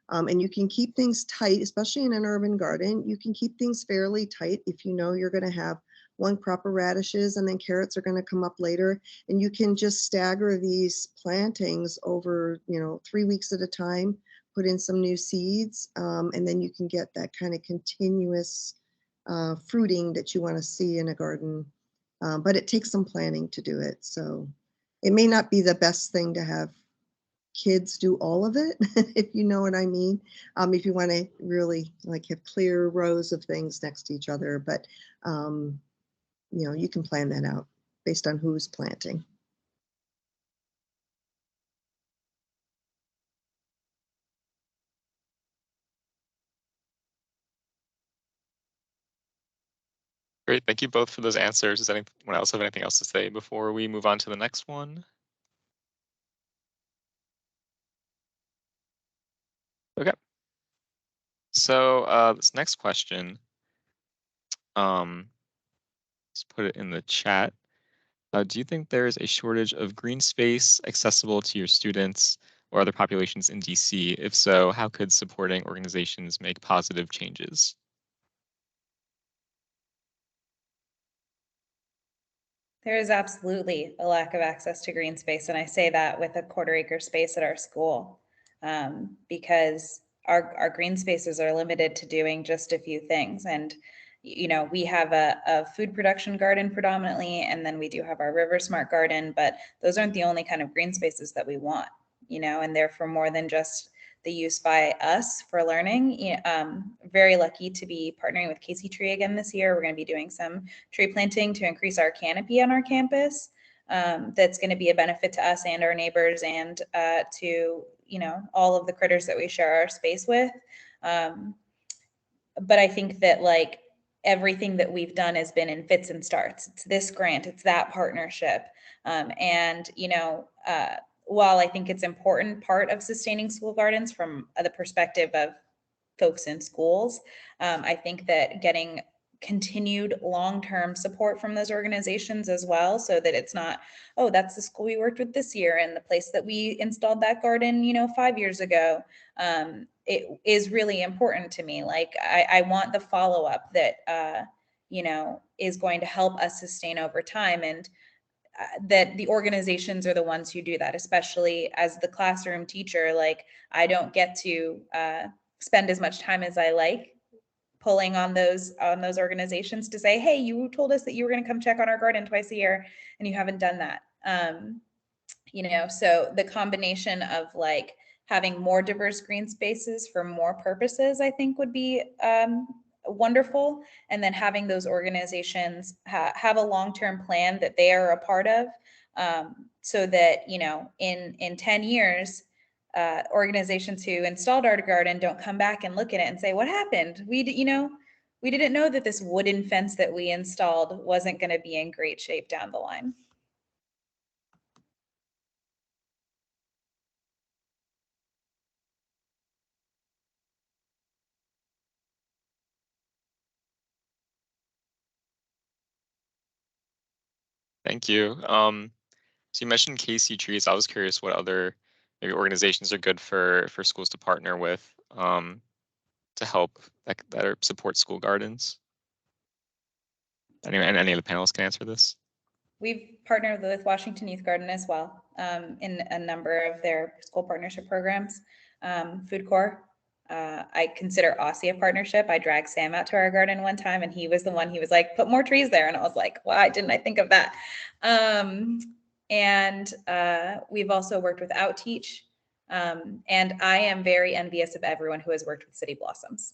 S4: and you can keep things tight, especially in an urban garden, you can keep things fairly tight if you know you're going to have one crop of radishes and then carrots are going to come up later. And you can just stagger these plantings over, 3 weeks at a time, put in some new seeds, and then you can get that kind of continuous fruiting that you want to see in a garden. But it takes some planning to do it. So it may not be the best thing to have kids do all of it, if you know what I mean. If you want to really like have clear rows of things next to each other, but you can plan that out based on who's planting.
S7: Great, thank you both for those answers. Does anyone else have anything else to say before we move on to the next one? Okay. So this next question, let's put it in the chat. Do you think there is a shortage of green space accessible to your students or other populations in DC? If so, how could supporting organizations make positive changes?
S3: There is absolutely a lack of access to green space, and I say that with a 1/4 acre space at our school, because our green spaces are limited to doing just a few things. And we have a food production garden predominantly, and then we do have our River Smart garden, but those aren't the only kind of green spaces that we want, and they're for more than just the use by us for learning. Very lucky to be partnering with Casey Tree again this year. We're going to be doing some tree planting to increase our canopy on our campus. That's going to be a benefit to us and our neighbors and to all of the critters that we share our space with. But I think that like everything that we've done has been in fits and starts. It's this grant, it's that partnership. And while I think it's important part of sustaining school gardens from the perspective of folks in schools, I think that getting continued long-term support from those organizations as well, so that it's not, oh, that's the school we worked with this year and the place that we installed that garden 5 years ago. It is really important to me. Like I want the follow-up that is going to help us sustain over time, and that the organizations are the ones who do that, especially as the classroom teacher. Like I don't get to spend as much time as I like pulling on those organizations to say, hey, you told us that you were going to come check on our garden twice a year and you haven't done that. So the combination of like having more diverse green spaces for more purposes, I think would be wonderful. And then having those organizations have a long-term plan that they are a part of, so that, in 10 years, organizations who installed our garden don't come back and look at it and say, what happened? We didn't know that this wooden fence that we installed wasn't going to be in great shape down the line.
S7: Thank you. So you mentioned KC Trees. I was curious what other maybe organizations are good for schools to partner with to help that support school gardens. Anyway, and any of the panelists can answer this.
S3: We've partnered with Washington Youth Garden as well, in a number of their school partnership programs. Food Corps. I consider OSSE a partnership. I dragged Sam out to our garden one time and he was like, put more trees there. And I was like, why didn't I think of that? And we've also worked with Outteach. And I am very envious of everyone who has worked with City Blossoms.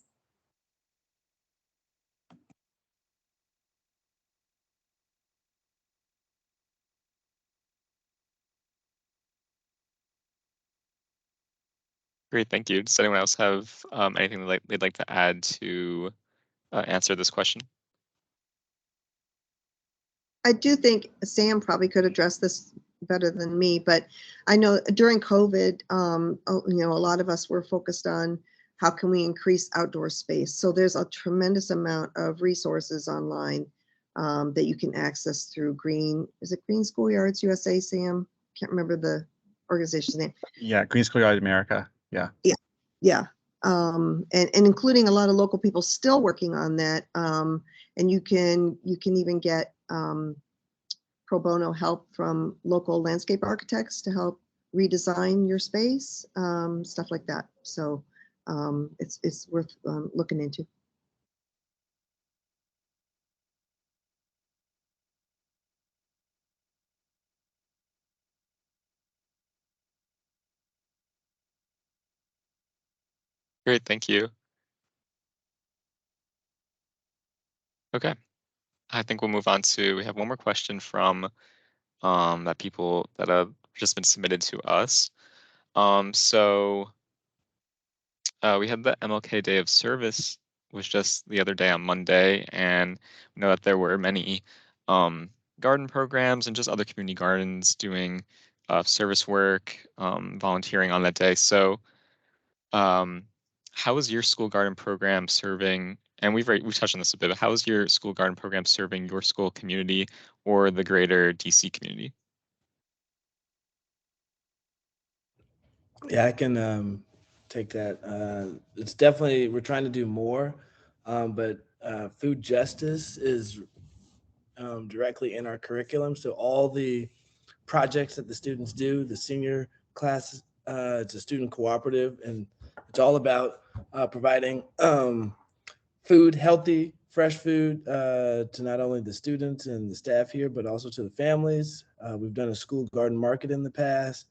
S7: Great, thank you. Does anyone else have anything they'd like to add to answer this question?
S4: I do think Sam probably could address this better than me, but I know during COVID, a lot of us were focused on how can we increase outdoor space. So there's a tremendous amount of resources online that you can access through Green Schoolyards USA, Sam? Can't remember the organization's name.
S1: Yeah, Green Schoolyard America. Yeah.
S4: Yeah. And including a lot of local people still working on that. And you can even get pro bono help from local landscape architects to help redesign your space, stuff like that. So it's worth looking into.
S7: Great, thank you. Okay, I think we'll move on to, we have one more question from that people that have just been submitted to us. So we had the MLK Day of Service was just the other day on Monday, and we know that there were many garden programs and just other community gardens doing service work, volunteering on that day. So how is your school garden program serving, and we've touched on this a bit, but how is your school garden program serving your school community or the greater DC community?
S2: Yeah, I can take that. It's definitely, we're trying to do more, but food justice is directly in our curriculum. So all the projects that the students do, the senior class, it's a student cooperative, and it's all about providing food, healthy, fresh food to not only the students and the staff here, but also to the families. We've done a school garden market in the past.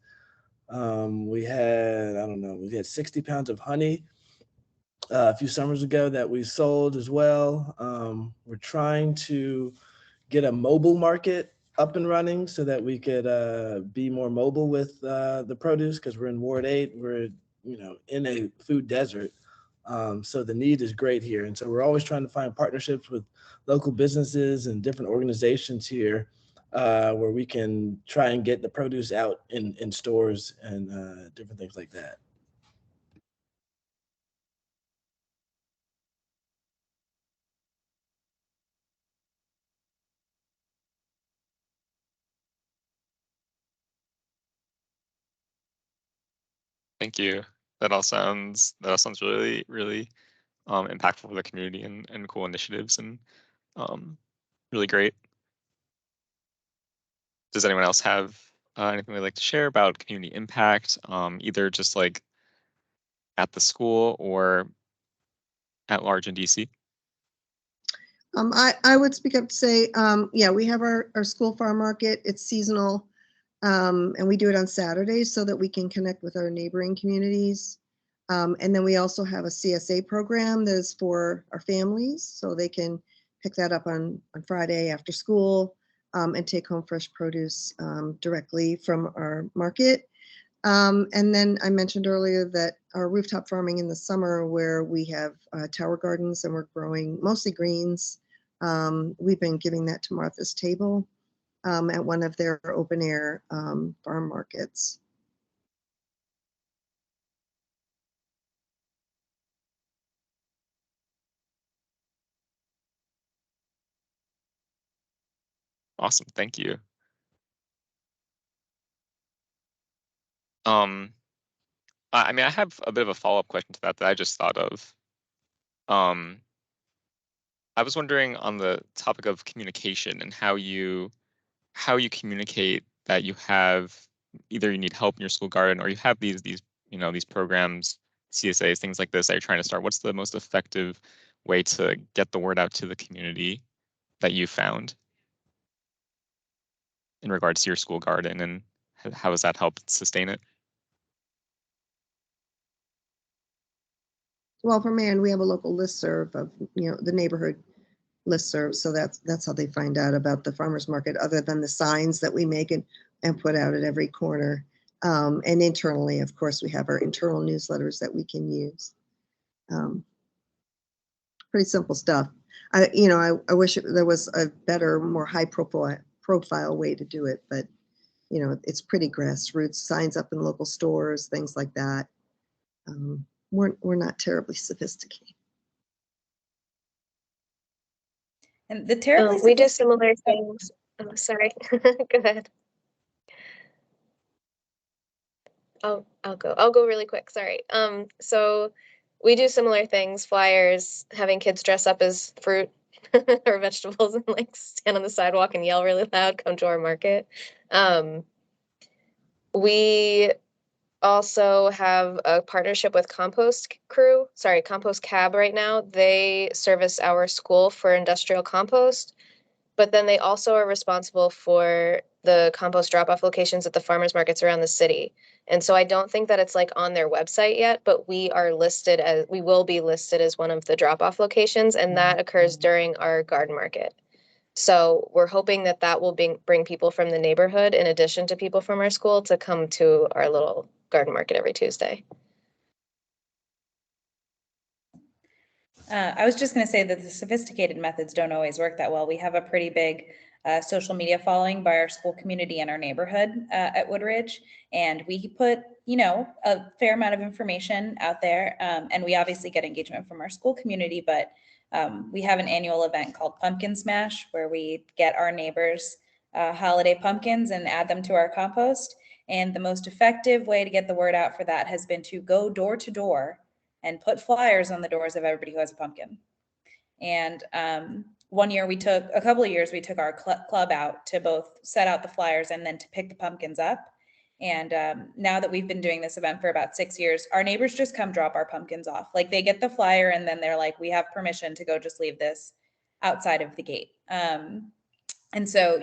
S2: We had 60 pounds of honey a few summers ago that we sold as well. We're trying to get a mobile market up and running so that we could be more mobile with the produce, because we're in Ward 8. We're in a food desert. So the need is great here. And so we're always trying to find partnerships with local businesses and different organizations here where we can try and get the produce out in stores and different things like that.
S7: Thank you. That all sounds really, really impactful for the community and cool initiatives and really great. Does anyone else have anything they'd like to share about community impact, either just like at the school or at large in DC?
S4: I would speak up to say, yeah, we have our school farm market. It's seasonal. And we do it on Saturdays so that we can connect with our neighboring communities. And then we also have a CSA program that is for our families, so they can pick that up on Friday after school and take home fresh produce directly from our market. And then I mentioned earlier that our rooftop farming in the summer, where we have tower gardens and we're growing mostly greens. We've been giving that to Martha's Table at one of their open air farm markets.
S7: Awesome, thank you. I mean, I have a bit of a follow-up question to that I just thought of. I was wondering on the topic of communication and how you communicate that you have either you need help in your school garden or you have these these programs, CSAs, things like this that you're trying to start. What's the most effective way to get the word out to the community that you found in regards to your school garden, and how has that helped sustain it?
S4: Well, for Mann, we have a local listserv of the neighborhood listserv, so that's how they find out about the farmers market, other than the signs that we make and put out at every corner. And internally, of course, we have our internal newsletters that we can use. Pretty simple stuff. I wish there was a better, more high profile way to do it, but it's pretty grassroots, signs up in local stores, things like that. We're not terribly sophisticated.
S3: And the terribly
S6: we do similar things. Oh, sorry. Go ahead. I'll go really quick. Sorry. So we do similar things, flyers, having kids dress up as fruit or vegetables and like stand on the sidewalk and yell really loud, come to our market. We also have a partnership with Compost Cab right now. They service our school for industrial compost, but then they also are responsible for the compost drop-off locations at the farmers markets around the city. And so I don't think that it's like on their website yet, but we will be listed as one of the drop-off locations, and that occurs during our garden market. So we're hoping that will bring people from the neighborhood, in addition to people from our school, to come to our little garden market every Tuesday.
S3: I was just going to say that the sophisticated methods don't always work that well. We have a pretty big social media following by our school community and our neighborhood at Woodridge, and we put a fair amount of information out there, and we obviously get engagement from our school community, but we have an annual event called Pumpkin Smash, where we get our neighbors holiday pumpkins and add them to our compost. And the most effective way to get the word out for that has been to go door to door and put flyers on the doors of everybody who has a pumpkin. And a couple of years, we took our club out to both set out the flyers and then to pick the pumpkins up. And now that we've been doing this event for about 6 years, our neighbors just come drop our pumpkins off. Like, they get the flyer and then they're like, we have permission to go just leave this outside of the gate. And so,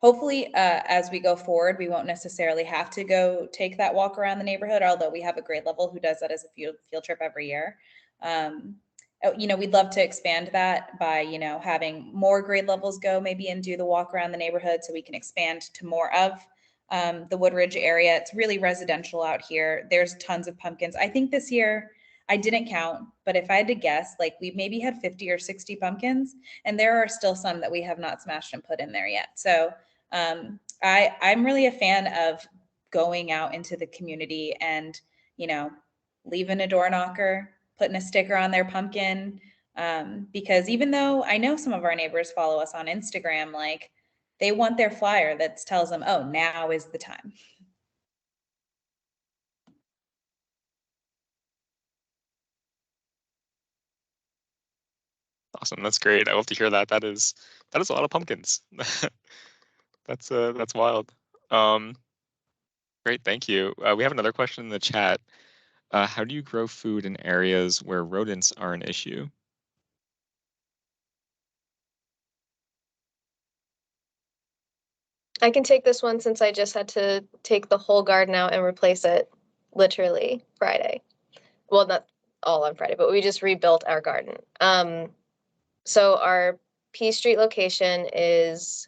S3: hopefully, as we go forward, we won't necessarily have to go take that walk around the neighborhood, although we have a grade level who does that as a field trip every year. We'd love to expand that by, having more grade levels go maybe and do the walk around the neighborhood, so we can expand to more of the Woodridge area. It's really residential out here. There's tons of pumpkins. I think this year, I didn't count, but if I had to guess, like, we maybe had 50 or 60 pumpkins, and there are still some that we have not smashed and put in there yet. So I'm really a fan of going out into the community and, leaving a door knocker, putting a sticker on their pumpkin, because even though I know some of our neighbors follow us on Instagram, like, they want their flyer that tells them, oh, now is the time.
S7: Awesome, that's great. I love to hear that. That is a lot of pumpkins. That's wild. Great, thank you. We have another question in the chat. How do you grow food in areas where rodents are an issue?
S6: I can take this one since I just had to take the whole garden out and replace it literally Friday. Well, not all on Friday, but we just rebuilt our garden. So our P Street location is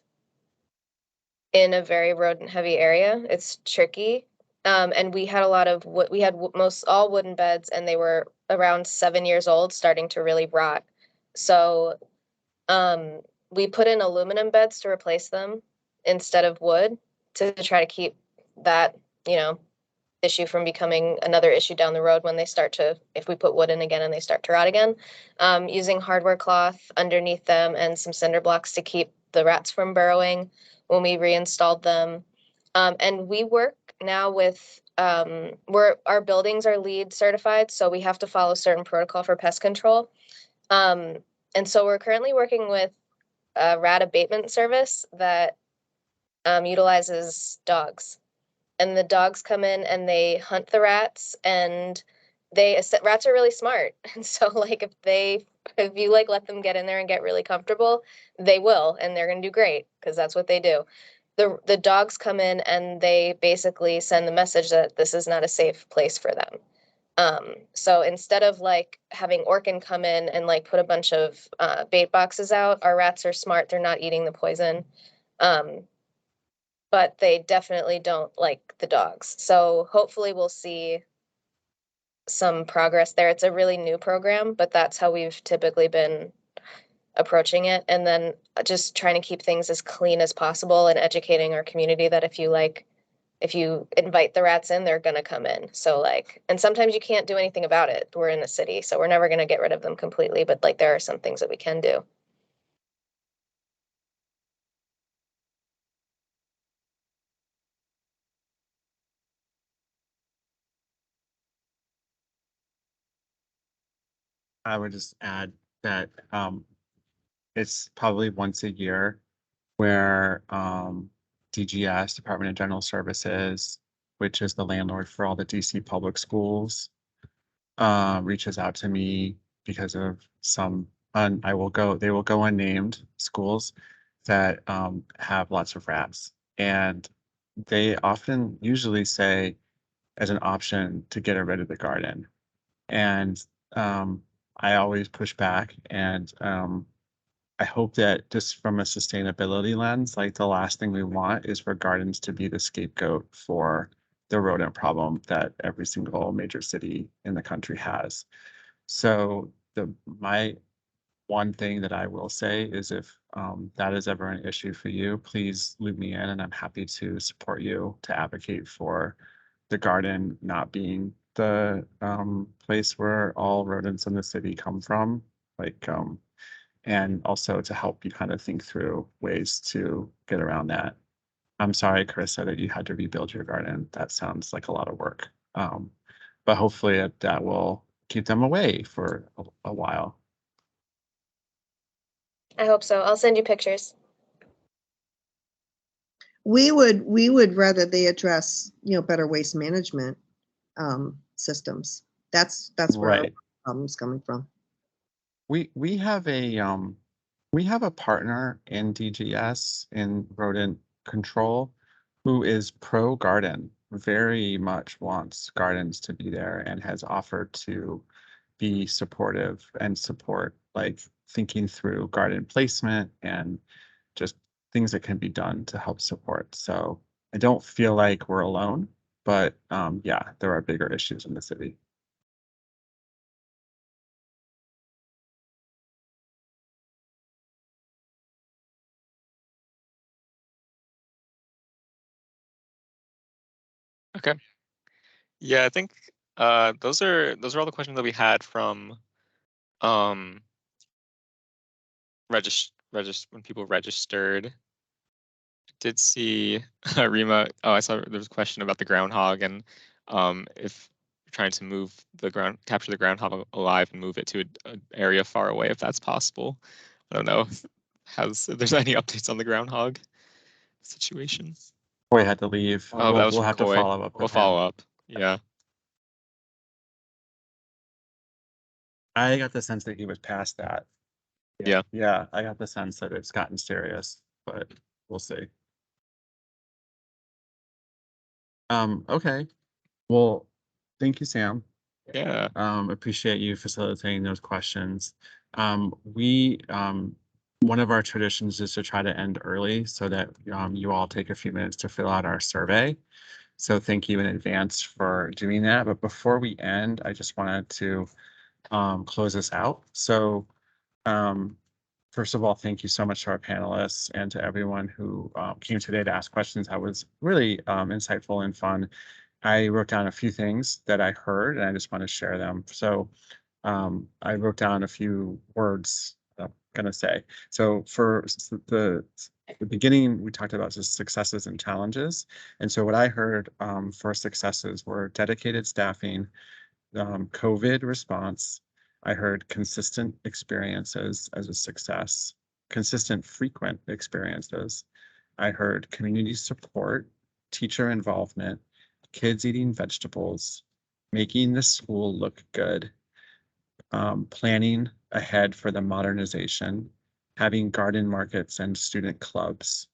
S6: in a very rodent heavy area. It's tricky. And we had a lot of wood, we had most all wooden beds, and they were around 7 years old, starting to really rot. So we put in aluminum beds to replace them instead of wood, to try to keep that, issue from becoming another issue down the road when they start to, if we put wood in again and they start to rot again. Using hardware cloth underneath them and some cinder blocks to keep the rats from burrowing when we reinstalled them. And we work now with, our buildings are LEED certified, so we have to follow certain protocol for pest control. And so we're currently working with a rat abatement service that utilizes dogs. And the dogs come in and they hunt the rats, and rats are really smart. And so like if you like let them get in there and get really comfortable, they will, and they're gonna do great because that's what they do. The dogs come in and they basically send the message that this is not a safe place for them. So instead of like having Orkin come in and like put a bunch of bait boxes out, our rats are smart, they're not eating the poison. But they definitely don't like the dogs. So hopefully we'll see some progress there. It's a really new program, but that's how we've typically been approaching it. And then just trying to keep things as clean as possible and educating our community that if you invite the rats in, they're gonna come in. So like, and sometimes you can't do anything about it. We're in a city, so we're never gonna get rid of them completely, but like there are some things that we can do.
S1: I would just add that it's probably once a year where DGS, Department of General Services, which is the landlord for all the DC public schools, reaches out to me because of some they will go unnamed schools that have lots of rats. And they often usually say as an option to get rid of the garden. And I always push back, and I hope that just from a sustainability lens, like the last thing we want is for gardens to be the scapegoat for the rodent problem that every single major city in the country has. So my one thing that I will say is if that is ever an issue for you, please loop me in, and I'm happy to support you to advocate for the garden not being the place where all rodents in the city come from. Like, and also to help you kind of think through ways to get around that. I'm sorry, Carissa, that you had to rebuild your garden. That sounds like a lot of work. But hopefully that will keep them away for a while.
S6: I hope so. I'll send you pictures.
S4: We would rather they address, better waste management systems. That's where our
S1: Right.
S4: problem's coming from.
S1: We have a partner in DGS in rodent control who is pro garden, very much wants gardens to be there, and has offered to be supportive and support like thinking through garden placement and just things that can be done to help support. So I don't feel like we're alone, but yeah, there are bigger issues in the city.
S7: Okay. Yeah, I think those are all the questions that we had from um when people registered. Did see Rima. Oh, I saw there was a question about the groundhog, and if you're trying to capture the groundhog alive and move it to an area far away, if that's possible. I don't know if there's any updates on the groundhog situation.
S1: Boy had to leave.
S7: Oh, that was
S1: We'll
S7: from
S1: have to
S7: Coy.
S1: follow up
S7: We'll
S1: with
S7: follow
S1: him.
S7: up. Yeah.
S1: I got the sense that he was past that.
S7: Yeah.
S1: Yeah, I got the sense that it's gotten serious, but we'll see. Okay. Well, thank you, Sam.
S7: Yeah.
S1: Appreciate you facilitating those questions. We one of our traditions is to try to end early so that you all take a few minutes to fill out our survey. So thank you in advance for doing that. But before we end, I just wanted to close us out. So first of all, thank you so much to our panelists and to everyone who came today to ask questions. That was really insightful and fun. I wrote down a few things that I heard and I just want to share them. So I wrote down a few words I'm gonna say. So for the beginning, we talked about just successes and challenges. And so what I heard for successes were dedicated staffing, COVID response. I heard consistent experiences as a success, consistent frequent experiences. I heard community support, teacher involvement, kids eating vegetables, making the school look good, planning ahead for the modernization, having garden markets and student clubs,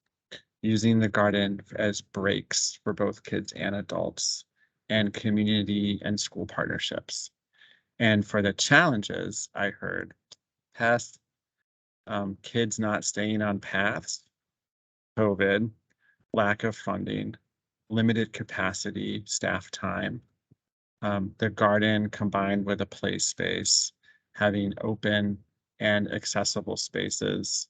S1: using the garden as breaks for both kids and adults, and community and school partnerships. And for the challenges, I heard past kids not staying on paths, COVID, lack of funding, limited capacity, staff time, the garden combined with a play space, having open and accessible spaces,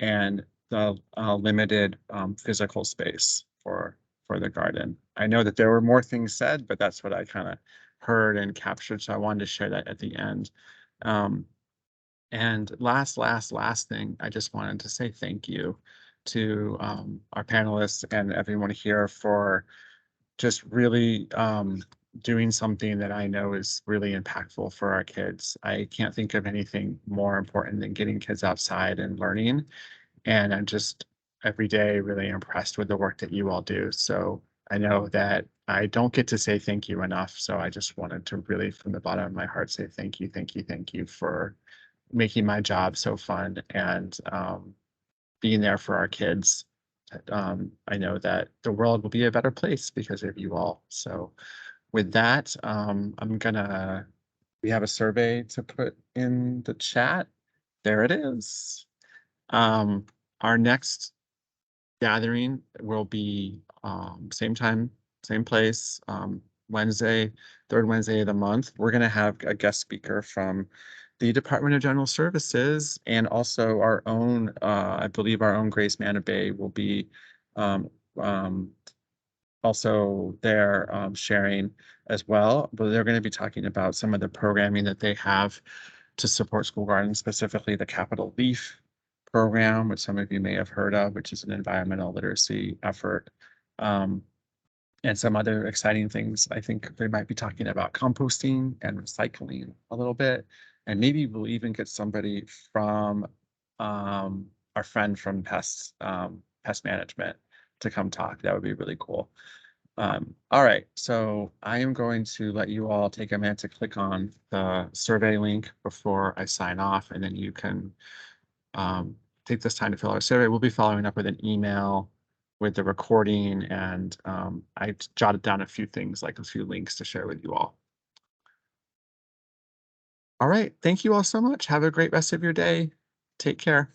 S1: and the limited physical space for the garden. I know that there were more things said, but that's what I kind of heard and captured. So I wanted to share that at the end. And last thing, I just wanted to say thank you to our panelists and everyone here for just really doing something that I know is really impactful for our kids. I can't think of anything more important than getting kids outside and learning. And I'm just every day really impressed with the work that you all do. So I know that I don't get to say thank you enough. So I just wanted to really, from the bottom of my heart, say thank you, thank you, thank you for making my job so fun and being there for our kids. I know that the world will be a better place because of you all. So with that, we have a survey to put in the chat. There it is. Our next gathering will be same time, same place, Wednesday, third Wednesday of the month. We're going to have a guest speaker from the Department of General Services and also our own, I believe our own Grace Mann Bay will be um, um, also there sharing as well. But they're going to be talking about some of the programming that they have to support school gardens, specifically the Capital Leaf program, which some of you may have heard of, which is an environmental literacy effort. And some other exciting things. I think they might be talking about composting and recycling a little bit. And maybe we'll even get somebody from our friend from pest management to come talk. That would be really cool. All right, so I am going to let you all take a minute to click on the survey link before I sign off, and then you can take this time to fill out a survey. We'll be following up with an email with the recording, and I jotted down a few things, like a few links to share with you all. All right, thank you all so much. Have a great rest of your day. Take care.